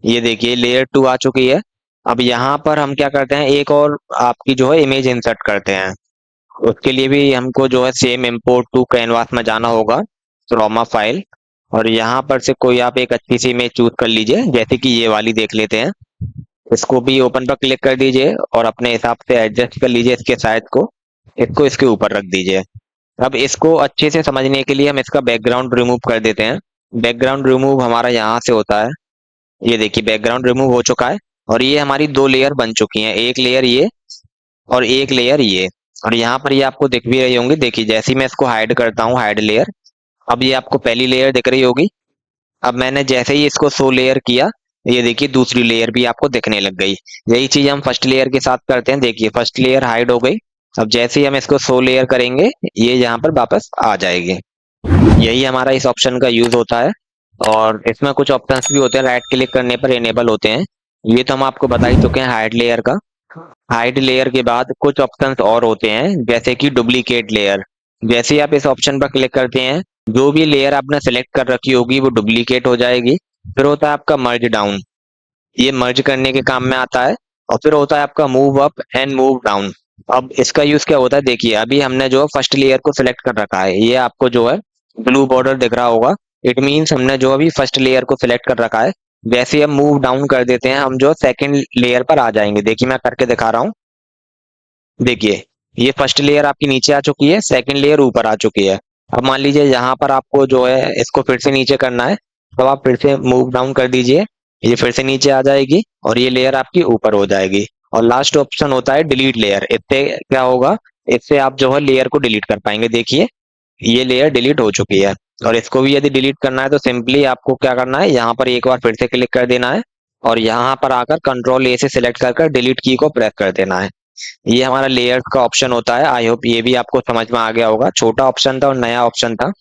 Speaker 1: ये देखिए लेयर 2 आ चुकी है। अब यहाँ पर हम क्या करते हैं, एक और आपकी जो है इमेज इंसर्ट करते हैं। उसके लिए भी हमको जो है सेम इंपोर्ट टू कैनवास में जाना होगा, फ्रॉम अ फाइल, और यहाँ पर से कोई आप एक अच्छी सी इमेज चूज कर लीजिए, जैसे कि ये वाली देख लेते हैं। इसको भी ओपन पर क्लिक कर दीजिए और अपने हिसाब से एडजस्ट कर लीजिए इसके साइज को। इसको इसके ऊपर रख दीजिए। अब इसको अच्छे से समझने के लिए हम इसका बैकग्राउंड रिमूव कर देते हैं। बैकग्राउंड रिमूव हमारा यहाँ से होता है। ये देखिए बैकग्राउंड रिमूव हो चुका है और ये हमारी दो लेयर बन चुकी हैं, एक लेयर ये और एक लेयर ये। और यहाँ पर ये आपको दिख भी रही होंगी। देखिए जैसे ही मैं इसको हाइड करता हूँ, हाइड लेयर, अब ये आपको पहली लेयर दिख रही होगी। अब मैंने जैसे ही इसको शो लेयर किया, ये देखिए दूसरी लेयर भी आपको दिखने लग गई। यही चीज हम फर्स्ट लेयर के साथ करते हैं। देखिए फर्स्ट लेयर हाइड हो गई। अब जैसे ही हम इसको शो लेयर करेंगे, ये यहाँ पर वापस आ जाएगी। यही हमारा इस ऑप्शन का यूज होता है। और इसमें कुछ ऑप्शंस भी होते हैं, राइट क्लिक करने पर इनेबल होते हैं। ये तो हम आपको बता ही चुके हैं हाइड लेयर का। हाइड लेयर के बाद कुछ ऑप्शंस और होते हैं, जैसे कि डुप्लीकेट लेयर। जैसे ही आप इस ऑप्शन पर क्लिक करते हैं, जो भी लेयर आपने सेलेक्ट कर रखी होगी वो डुप्लीकेट हो जाएगी। फिर होता है आपका मर्ज डाउन, ये मर्ज करने के काम में आता है। और फिर होता है आपका move up and move down. अब इसका यूज क्या होता है, देखिए अभी हमने जो फर्स्ट लेयर को सिलेक्ट कर रखा है, ये आपको जो है ब्लू बॉर्डर दिख रहा होगा। इट मीन्स हमने जो अभी फर्स्ट लेयर को सिलेक्ट कर रखा है। जैसे ही हम मूव डाउन कर देते हैं, हम जो सेकंड लेयर पर आ जाएंगे। देखिए मैं करके दिखा रहा हूँ। देखिए ये फर्स्ट लेयर आपकी नीचे आ चुकी है, सेकंड लेयर ऊपर आ चुकी है। अब मान लीजिए यहाँ पर आपको जो है इसको फिर से नीचे करना है, तो आप फिर से मूव डाउन कर दीजिए। ये फिर से नीचे आ जाएगी और ये लेयर आपकी ऊपर हो जाएगी। और लास्ट ऑप्शन होता है डिलीट लेयर। इससे क्या होगा, इससे आप जो है लेयर को डिलीट कर पाएंगे। देखिए ये लेयर डिलीट हो चुकी है। और इसको भी यदि डिलीट करना है तो सिंपली आपको क्या करना है, यहाँ पर एक बार फिर से क्लिक कर देना है और यहाँ पर आकर कंट्रोल ए से सिलेक्ट कर डिलीट की को प्रेस कर देना है। ये हमारा लेयर्स का ऑप्शन होता है। आई होप ये भी आपको समझ में आ गया होगा। छोटा ऑप्शन था और नया ऑप्शन था।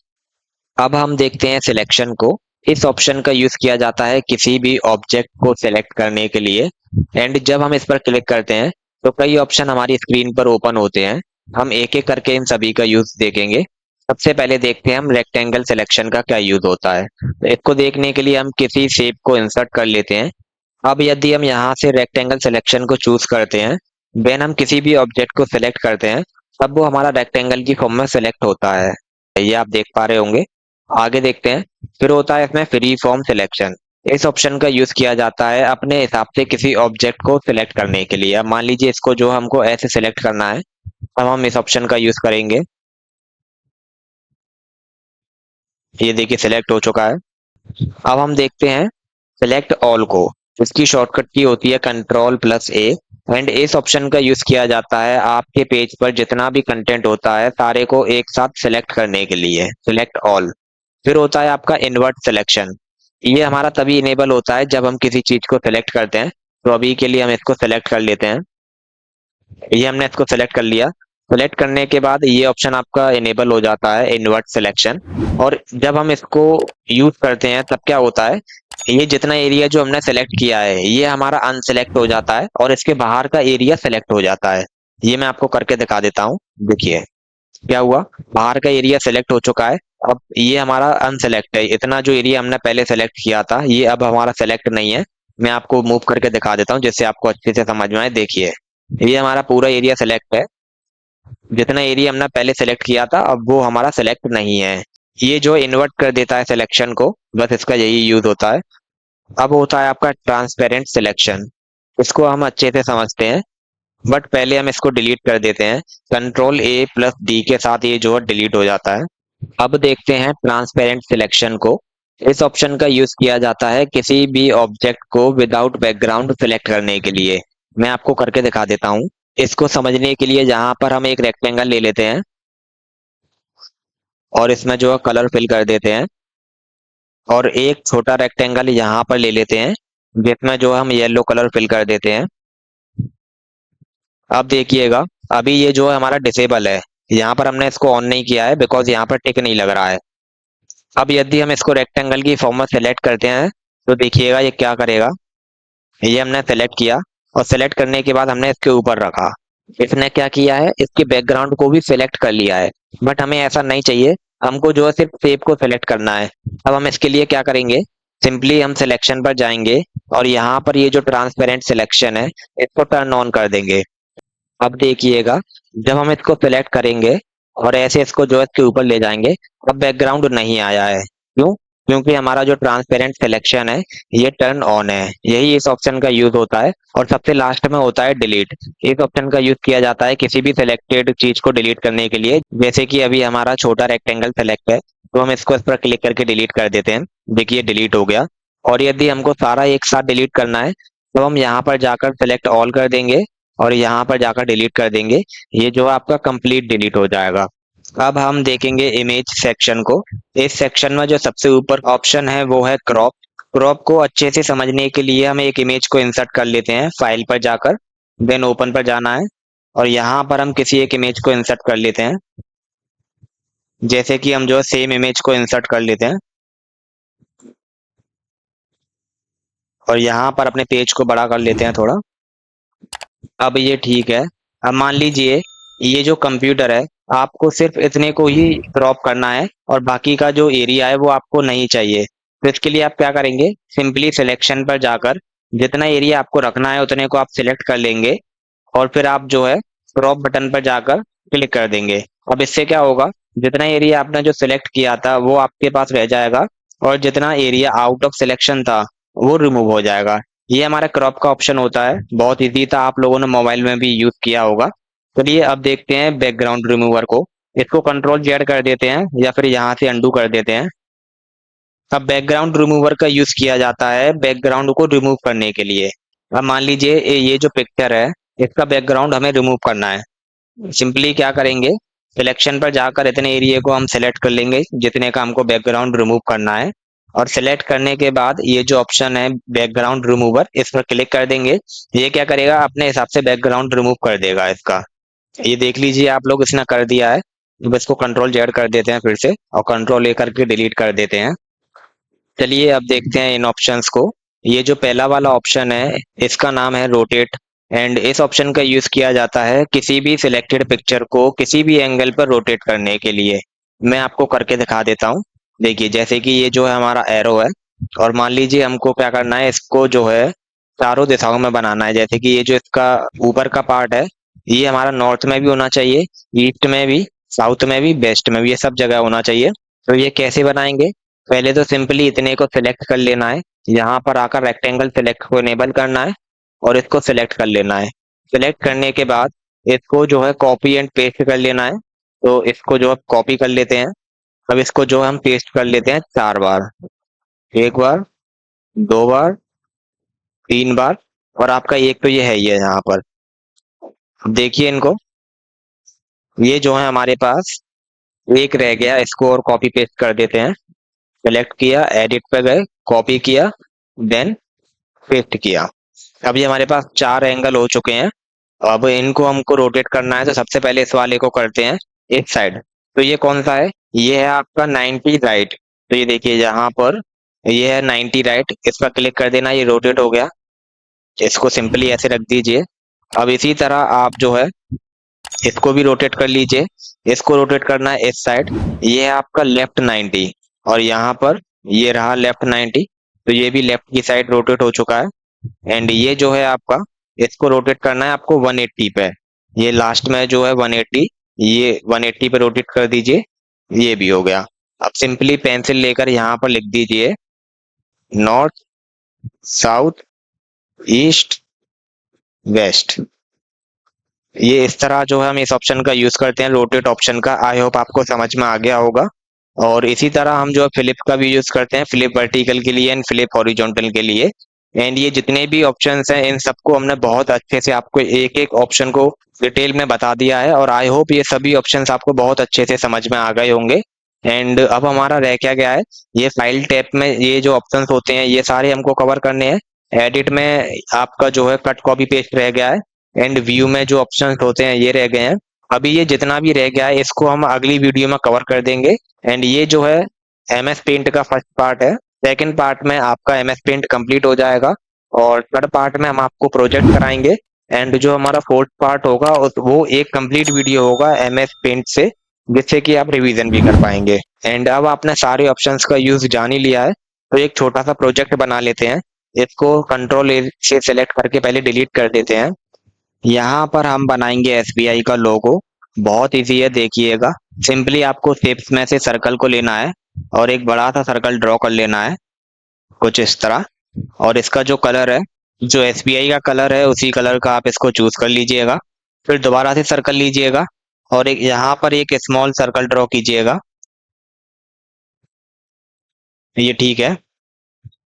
Speaker 1: अब हम देखते हैं सिलेक्शन को। इस ऑप्शन का यूज किया जाता है किसी भी ऑब्जेक्ट को सिलेक्ट करने के लिए। एंड जब हम इस पर क्लिक करते हैं तो कई ऑप्शन हमारी स्क्रीन पर ओपन होते हैं। हम एक एक करके इन सभी का यूज देखेंगे। सबसे पहले देखते हैं हम रेक्टेंगल सिलेक्शन का क्या यूज होता है। तो इसको देखने के लिए हम किसी शेप को इंसर्ट कर लेते हैं। अब यदि हम यहाँ से रेक्टेंगल सिलेक्शन को चूज करते हैं, देन हम किसी भी ऑब्जेक्ट को सिलेक्ट करते हैं, तब वो हमारा रेक्टेंगल की फॉर्म में सिलेक्ट होता है। ये आप देख पा रहे होंगे। आगे देखते हैं। फिर होता है इसमें फ्री फॉर्म सिलेक्शन। इस ऑप्शन का यूज किया जाता है अपने हिसाब से किसी ऑब्जेक्ट को सिलेक्ट करने के लिए। अब मान लीजिए इसको जो हमको ऐसे सिलेक्ट करना है, अब हम इस ऑप्शन का यूज करेंगे। ये देखिए सिलेक्ट हो चुका है। अब हम देखते हैं सिलेक्ट ऑल को। इसकी शॉर्टकट की होती है कंट्रोल प्लस ए। एंड इस ऑप्शन का यूज किया जाता है आपके पेज पर जितना भी कंटेंट होता है सारे को एक साथ सिलेक्ट करने के लिए, सिलेक्ट ऑल। फिर होता है आपका इन्वर्ट सिलेक्शन। ये हमारा तभी इनेबल होता है जब हम किसी चीज को सिलेक्ट करते हैं। तो अभी के लिए हम इसको सिलेक्ट कर लेते हैं। ये हमने इसको सेलेक्ट कर लिया। सेलेक्ट करने के बाद ये ऑप्शन आपका इनेबल हो जाता है, इन्वर्ट सिलेक्शन। और जब हम इसको यूज करते हैं तब क्या होता है, ये जितना एरिया जो हमने सेलेक्ट किया है ये हमारा अनसेलेक्ट हो जाता है और इसके बाहर का एरिया सेलेक्ट हो जाता है। ये मैं आपको करके दिखा देता हूँ। देखिए क्या हुआ, बाहर का एरिया सेलेक्ट हो चुका है। अब ये हमारा अनसेलेक्ट है। इतना जो एरिया हमने पहले सेलेक्ट किया था ये अब हमारा सेलेक्ट नहीं है। मैं आपको मूव करके दिखा देता हूँ जिससे आपको अच्छे से समझ में आए। देखिए ये हमारा पूरा एरिया सेलेक्ट है। जितना एरिया हमने पहले सेलेक्ट किया था अब वो हमारा सेलेक्ट नहीं है। ये जो इन्वर्ट कर देता है सिलेक्शन को, बस इसका यही यूज होता है। अब होता है आपका ट्रांसपेरेंट सिलेक्शन। इसको हम अच्छे से समझते हैं, बट पहले हम इसको डिलीट कर देते हैं। कंट्रोल ए प्लस डी के साथ ये जो है डिलीट हो जाता है। अब देखते हैं ट्रांसपेरेंट सिलेक्शन को। इस ऑप्शन का यूज किया जाता है किसी भी ऑब्जेक्ट को विदाउट बैकग्राउंड सिलेक्ट करने के लिए। मैं आपको करके दिखा देता हूँ। इसको समझने के लिए यहाँ पर हम एक रेक्टेंगल ले लेते हैं और इसमें जो है कलर फिल कर देते हैं। और एक छोटा रेक्टेंगल यहाँ पर ले लेते हैं जिसमें जो हम येलो कलर फिल कर देते हैं। अब देखिएगा, अभी ये जो है हमारा डिसेबल है, यहाँ पर हमने इसको ऑन नहीं किया है बिकॉज यहाँ पर टिक नहीं लग रहा है। अब यदि हम इसको रेक्टेंगल की फॉर्म में सेलेक्ट करते हैं तो देखिएगा ये क्या करेगा। ये हमने सेलेक्ट किया और सेलेक्ट करने के बाद हमने इसके ऊपर रखा। इसने क्या किया है, इसके बैकग्राउंड को भी सिलेक्ट कर लिया है। बट हमें ऐसा नहीं चाहिए, हमको जो है सिर्फ शेप को सिलेक्ट करना है। अब हम इसके लिए क्या करेंगे, सिंपली हम सिलेक्शन पर जाएंगे और यहाँ पर ये जो ट्रांसपेरेंट सिलेक्शन है इसको टर्न ऑन कर देंगे। अब देखिएगा, जब हम इसको सिलेक्ट करेंगे और ऐसे इसको जो है इसके ऊपर ले जाएंगे, अब बैकग्राउंड नहीं आया है। क्यों? क्योंकि हमारा जो ट्रांसपेरेंट सिलेक्शन है ये टर्न ऑन है। यही इस ऑप्शन का यूज होता है। और सबसे लास्ट में होता है डिलीट। इस ऑप्शन का यूज किया जाता है किसी भी सिलेक्टेड चीज को डिलीट करने के लिए। जैसे कि अभी हमारा छोटा रेक्टेंगल सेलेक्ट है तो हम इसको इस पर क्लिक करके डिलीट कर देते हैं। देखिए डिलीट हो गया। और यदि हमको सारा एक साथ डिलीट करना है तो हम यहाँ पर जाकर सिलेक्ट ऑल कर देंगे और यहाँ पर जाकर डिलीट कर देंगे। ये जो है आपका कंप्लीट डिलीट हो जाएगा। अब हम देखेंगे इमेज सेक्शन को। इस सेक्शन में जो सबसे ऊपर ऑप्शन है वो है क्रॉप। क्रॉप को अच्छे से समझने के लिए हम एक इमेज को इंसर्ट कर लेते हैं, फाइल पर जाकर देन ओपन पर जाना है और यहाँ पर हम किसी एक इमेज को इंसर्ट कर लेते हैं। जैसे कि हम जो है सेम इमेज को इंसर्ट कर लेते हैं और यहाँ पर अपने पेज को बड़ा कर लेते हैं थोड़ा। अब ये ठीक है। अब मान लीजिए ये जो कंप्यूटर है आपको सिर्फ इतने को ही क्रॉप करना है और बाकी का जो एरिया है वो आपको नहीं चाहिए। तो इसके लिए आप क्या करेंगे, सिंपली सिलेक्शन पर जाकर जितना एरिया आपको रखना है उतने को आप सिलेक्ट कर लेंगे और फिर आप जो है क्रॉप बटन पर जाकर क्लिक कर देंगे। अब इससे क्या होगा, जितना एरिया आपने जो सिलेक्ट किया था वो आपके पास रह जाएगा और जितना एरिया आउट ऑफ सिलेक्शन था वो रिमूव हो जाएगा। ये हमारा क्रॉप का ऑप्शन होता है, बहुत इजी था, आप लोगों ने मोबाइल में भी यूज किया होगा। चलिए अब देखते हैं बैकग्राउंड रिमूवर को। इसको कंट्रोल जेड कर देते हैं या फिर यहाँ से अंडू कर देते हैं। अब बैकग्राउंड रिमूवर का यूज किया जाता है बैकग्राउंड को रिमूव करने के लिए। अब मान लीजिए ये जो पिक्चर है इसका बैकग्राउंड हमें रिमूव करना है। सिंपली क्या करेंगे, सिलेक्शन पर जाकर इतने एरिया को हम सेलेक्ट कर लेंगे जितने का हमको बैकग्राउंड रिमूव करना है। और सेलेक्ट करने के बाद ये जो ऑप्शन है बैकग्राउंड रिमूवर इस पर क्लिक कर देंगे। ये क्या करेगा, अपने हिसाब से बैकग्राउंड रिमूव कर देगा इसका। ये देख लीजिए आप लोग, इसने कर दिया है। अब इसको कंट्रोल जेड कर देते हैं फिर से और कंट्रोल ए करके डिलीट कर देते हैं। चलिए अब देखते हैं इन ऑप्शंस को। ये जो पहला वाला ऑप्शन है इसका नाम है रोटेट एंड इस ऑप्शन का यूज किया जाता है किसी भी सिलेक्टेड पिक्चर को किसी भी एंगल पर रोटेट करने के लिए। मैं आपको करके दिखा देता हूँ। देखिए जैसे कि ये जो है हमारा एरो है और मान लीजिए हमको क्या करना है, इसको जो है चारों दिशाओं में बनाना है। जैसे कि ये जो इसका ऊपर का पार्ट है ये हमारा नॉर्थ में भी होना चाहिए, ईस्ट में भी, साउथ में भी, वेस्ट में भी, ये सब जगह होना चाहिए। तो ये कैसे बनाएंगे, पहले तो सिंपली इतने को सिलेक्ट कर लेना है, यहाँ पर आकर रेक्टेंगल सिलेक्ट को इनेबल करना है और इसको सिलेक्ट कर लेना है। सिलेक्ट करने के बाद इसको जो है कॉपी एंड पेस्ट कर लेना है। तो इसको जो है कॉपी कर लेते हैं। अब इसको जो हम पेस्ट कर लेते हैं 4 बार, एक बार, 2 बार, 3 बार और आपका एक तो ये है ही है यहाँ पर। अब देखिए इनको, ये जो है हमारे पास एक रह गया, इसको और कॉपी पेस्ट कर देते हैं। सेलेक्ट किया, एडिट पे गए, कॉपी किया, देन पेस्ट किया। अब ये हमारे पास 4 एंगल हो चुके हैं। अब इनको हमको रोटेट करना है तो सबसे पहले इस वाले को करते हैं इस साइड। तो ये कौन सा है, ये है आपका 90 राइट। तो ये देखिए यहाँ पर ये है 90 राइट, इस पर क्लिक कर देना, ये रोटेट हो गया। इसको सिंपली ऐसे रख दीजिए। अब इसी तरह आप जो है इसको भी रोटेट कर लीजिए। इसको रोटेट करना है इस साइड, ये है आपका लेफ्ट 90 और यहाँ पर ये रहा लेफ्ट 90। तो ये भी लेफ्ट की साइड रोटेट हो चुका है। एंड ये जो है आपका, इसको रोटेट करना है आपको 180 पे। ये लास्ट में जो है 180, ये 180 पे रोटेट कर दीजिए। ये भी हो गया। अब सिंपली पेंसिल लेकर यहाँ पर लिख दीजिए नॉर्थ, साउथ, ईस्ट, वेस्ट। ये इस तरह जो है हम इस ऑप्शन का यूज करते हैं, रोटेट ऑप्शन का। आई होप आपको समझ में आ गया होगा। और इसी तरह हम जो है फ्लिप का भी यूज करते हैं, फ्लिप वर्टिकल के लिए एंड फ्लिप हॉरिजॉन्टल के लिए। एंड ये जितने भी ऑप्शंस हैं इन सबको हमने बहुत अच्छे से आपको एक एक ऑप्शन को डिटेल में बता दिया है और आई होप ये सभी ऑप्शंस आपको बहुत अच्छे से समझ में आ गए होंगे। एंड अब हमारा रह क्या गया है, ये फाइल टैब में ये जो ऑप्शंस होते हैं ये सारे हमको कवर करने हैं। एडिट में आपका जो है कट कॉपी पेस्ट रह गया है। एंड व्यू में जो ऑप्शंस होते हैं ये रह गए हैं। अभी ये जितना भी रह गया है इसको हम अगली वीडियो में कवर कर देंगे। एंड ये जो है एमएस पेंट का फर्स्ट पार्ट है। सेकंड पार्ट में आपका एमएस पेंट कंप्लीट हो जाएगा और थर्ड पार्ट में हम आपको प्रोजेक्ट कराएंगे। एंड जो हमारा फोर्थ पार्ट होगा वो एक कंप्लीट वीडियो होगा एमएस पेंट से, जिससे कि आप रिवीजन भी कर पाएंगे। एंड अब आपने सारे ऑप्शंस का यूज जान ही लिया है, तो एक छोटा सा प्रोजेक्ट बना लेते हैं। इसको कंट्रोल ए से सेलेक्ट करके पहले डिलीट कर देते हैं। यहाँ पर हम बनाएंगे एसबीआई का लोगो। बहुत इजी है, देखिएगा। सिंपली आपको शेप्स में से सर्कल को लेना है और एक बड़ा सा सर्कल ड्रॉ कर लेना है कुछ इस तरह। और इसका जो कलर है, जो एसबीआई का कलर है उसी कलर का आप इसको चूज कर लीजिएगा। फिर दोबारा से सर्कल लीजिएगा और एक यहाँ पर एक स्मॉल सर्कल ड्रॉ कीजिएगा। ये ठीक है।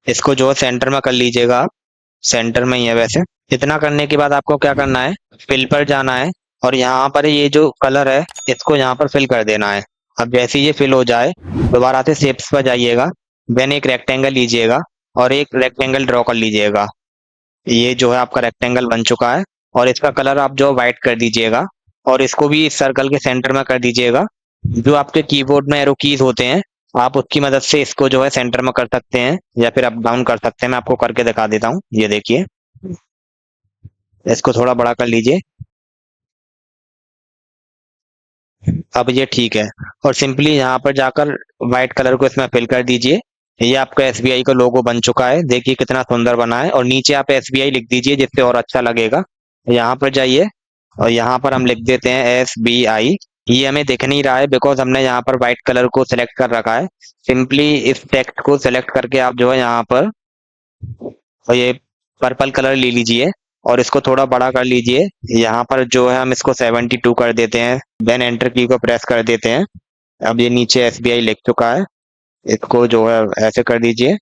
Speaker 1: इसको जो है सेंटर में कर लीजिएगा आप। सेंटर में ही है वैसे। इतना करने के बाद आपको क्या करना है, फिल पर जाना है और यहाँ पर ये जो कलर है इसको यहाँ पर फिल कर देना है। अब जैसे ही ये फिल हो जाए दोबारा से शेप्स पर जाइएगा, देन एक रेक्टेंगल लीजिएगा और एक रेक्टेंगल ड्रॉ कर लीजिएगा। ये जो है आपका रेक्टेंगल बन चुका है और इसका कलर आप जो वाइट कर दीजिएगा और इसको भी इस सर्कल के सेंटर में कर दीजिएगा। जो आपके कीबोर्ड में एरो कीज होते हैं आप उसकी मदद से इसको जो है सेंटर में कर सकते हैं या फिर अप डाउन कर सकते हैं। मैं आपको करके दिखा देता हूँ, ये देखिए। इसको थोड़ा बड़ा कर लीजिए। अब ये ठीक है। और सिंपली यहाँ पर जाकर व्हाइट कलर को इसमें फिल कर दीजिए। ये आपका एसबीआई का लोगो बन चुका है, देखिए कितना सुंदर बना है। और नीचे आप एसबीआई लिख दीजिए जिससे और अच्छा लगेगा। यहाँ पर जाइए और यहाँ पर हम लिख देते हैं एसबीआई। ये हमें दिख नहीं रहा है बिकॉज हमने यहाँ पर व्हाइट कलर को सिलेक्ट कर रखा है। सिंपली इस टेक्स्ट को सिलेक्ट करके आप जो है यहाँ पर और ये पर्पल कलर ले लीजिए और इसको थोड़ा बड़ा कर लीजिए। यहाँ पर जो है हम इसको 72 कर देते हैं, देन एंटर की को प्रेस कर देते हैं। अब ये नीचे एसबीआई लिख चुका है, इसको जो है ऐसे कर दीजिए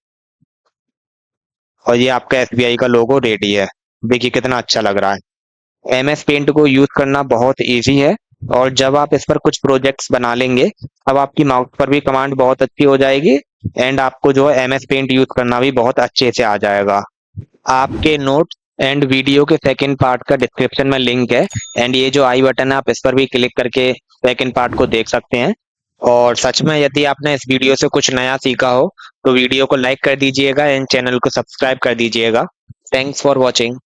Speaker 1: और ये आपका एसबीआई का लोगो रेडी है। देखिए कितना अच्छा लग रहा है। एमएस पेंट को यूज करना बहुत इजी है और जब आप इस पर कुछ प्रोजेक्ट्स बना लेंगे अब आपकी माउस पर भी कमांड बहुत अच्छी हो जाएगी एंड आपको जो है एमएस पेंट यूज करना भी बहुत अच्छे से आ जाएगा। आपके नोट एंड वीडियो के सेकंड पार्ट का डिस्क्रिप्शन में लिंक है एंड ये जो आई बटन है आप इस पर भी क्लिक करके सेकंड पार्ट को देख सकते हैं। और सच में यदि आपने इस वीडियो से कुछ नया सीखा हो तो वीडियो को लाइक कर दीजिएगा एंड चैनल को सब्सक्राइब कर दीजिएगा। Thanks for watching.